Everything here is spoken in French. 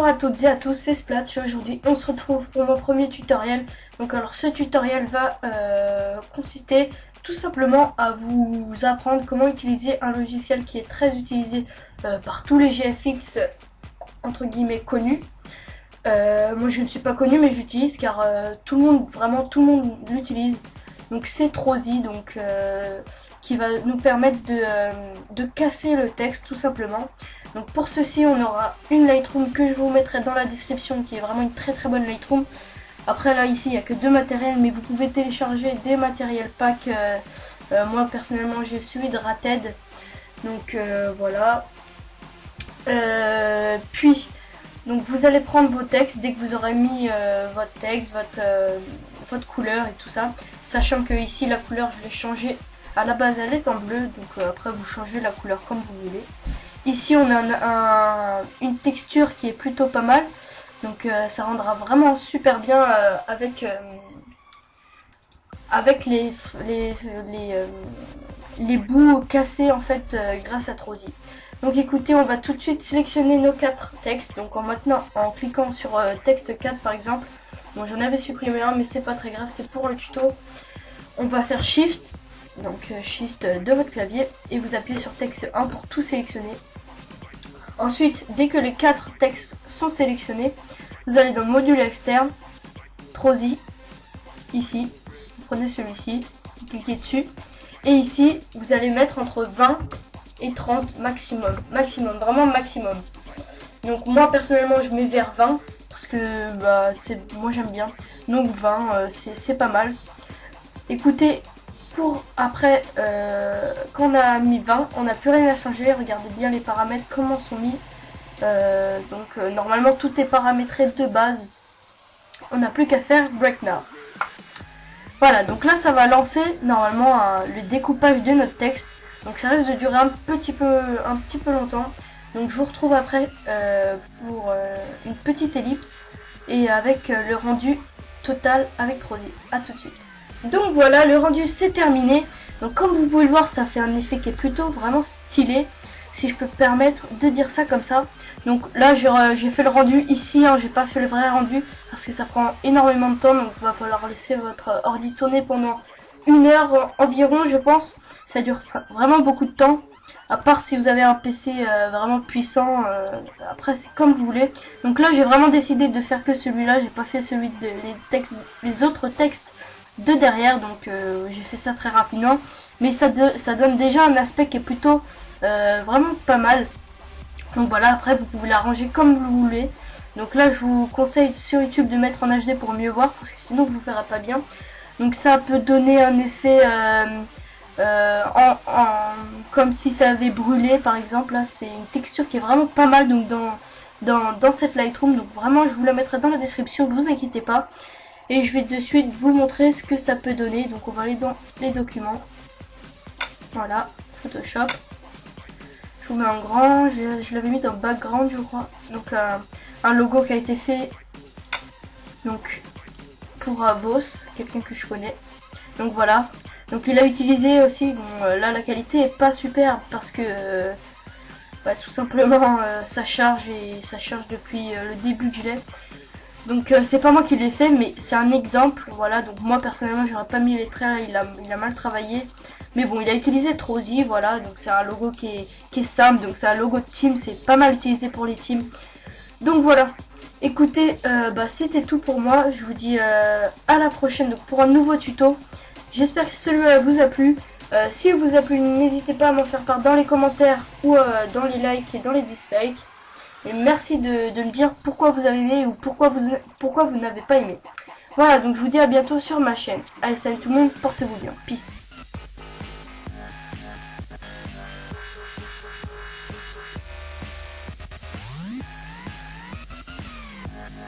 à toutes et à tous, c'est Splatch. Aujourd'hui on se retrouve pour mon premier tutoriel. Donc alors ce tutoriel va consister tout simplement à vous apprendre comment utiliser un logiciel qui est très utilisé par tous les GFX entre guillemets connus. Moi je ne suis pas connu mais j'utilise car tout le monde, vraiment tout le monde l'utilise. Donc c'est Trozy, donc qui va nous permettre de casser le texte tout simplement. Donc pour ceci on aura une Lightroom que je vous mettrai dans la description, qui est vraiment une très très bonne Lightroom. Après là ici il n'y a que deux matériels, mais vous pouvez télécharger des matériels pack. Moi personnellement j'ai celui de Rated. Donc voilà. Puis donc vous allez prendre vos textes dès que vous aurez mis votre texte, votre couleur et tout ça. Sachant que ici la couleur je l'ai changée, à la base elle est en bleu, donc après vous changez la couleur comme vous voulez. Ici on a une texture qui est plutôt pas mal, donc ça rendra vraiment super bien avec les bouts cassés en fait grâce à Trozy. Donc écoutez, on va tout de suite sélectionner nos 4 textes. Donc en cliquant sur texte 4 par exemple. Bon, j'en avais supprimé un mais c'est pas très grave, c'est pour le tuto. On va faire Shift, donc Shift de votre clavier, et vous appuyez sur texte 1 pour tout sélectionner. Ensuite, dès que les 4 textes sont sélectionnés, vous allez dans module externe, Trozy, ici, vous prenez celui-ci, vous cliquez dessus, et ici, vous allez mettre entre 20 et 30 maximum, vraiment maximum. Donc moi personnellement je mets vers 20, parce que bah, moi j'aime bien, donc 20 c'est pas mal. Écoutez, pour après, quand on a mis 20, on n'a plus rien à changer. Regardez bien les paramètres, comment sont mis. Normalement tout est paramétré de base. On n'a plus qu'à faire Break Now. Voilà, donc là ça va lancer normalement le découpage de notre texte. Donc ça risque de durer un petit peu longtemps. Donc je vous retrouve après pour une petite ellipse et avec le rendu total avec Trozy. A tout de suite. Donc voilà, le rendu c'est terminé. Donc comme vous pouvez le voir, ça fait un effet qui est plutôt vraiment stylé, si je peux me permettre de dire ça comme ça. Donc là j'ai fait le rendu ici, hein, j'ai pas fait le vrai rendu parce que ça prend énormément de temps. Donc il va falloir laisser votre ordi tourner pendant 1 heure environ, je pense. Ça dure vraiment beaucoup de temps, à part si vous avez un PC vraiment puissant. Après c'est comme vous voulez. Donc là j'ai vraiment décidé de faire que celui-là, j'ai pas fait celui de les autres textes de derrière, donc j'ai fait ça très rapidement, mais ça donne déjà un aspect qui est plutôt vraiment pas mal. Donc voilà, après vous pouvez l'arranger comme vous voulez. Donc là je vous conseille sur YouTube de mettre en HD pour mieux voir, parce que sinon vous verrez pas bien. Donc ça peut donner un effet comme si ça avait brûlé par exemple. Là c'est une texture qui est vraiment pas mal, donc dans cette Lightroom. Donc vraiment je vous la mettrai dans la description, vous inquiétez pas. Et je vais de suite vous montrer ce que ça peut donner. Donc on va aller dans les documents. Voilà, Photoshop. Je vous mets en grand, je l'avais mis dans background je crois. Donc un logo qui a été fait donc pour Vos, quelqu'un que je connais. Donc voilà. Donc il a utilisé aussi, bon, là la qualité est pas super parce que tout simplement ça charge, et ça charge depuis le début que je l'ai. Donc c'est pas moi qui l'ai fait, mais c'est un exemple. Voilà, donc moi personnellement j'aurais pas mis les traits, il a mal travaillé. Mais bon, il a utilisé Trozy, voilà, donc c'est un logo qui est simple, donc c'est un logo de team, c'est pas mal utilisé pour les teams. Donc voilà, écoutez, c'était tout pour moi, je vous dis à la prochaine donc, pour un nouveau tuto. J'espère que celui-là vous a plu. Si vous a plu, n'hésitez pas à m'en faire part dans les commentaires ou dans les likes et dans les dislikes. Et merci de me dire pourquoi vous avez aimé ou pourquoi vous n'avez pas aimé. Voilà, donc je vous dis à bientôt sur ma chaîne. Allez, salut tout le monde, portez-vous bien. Peace.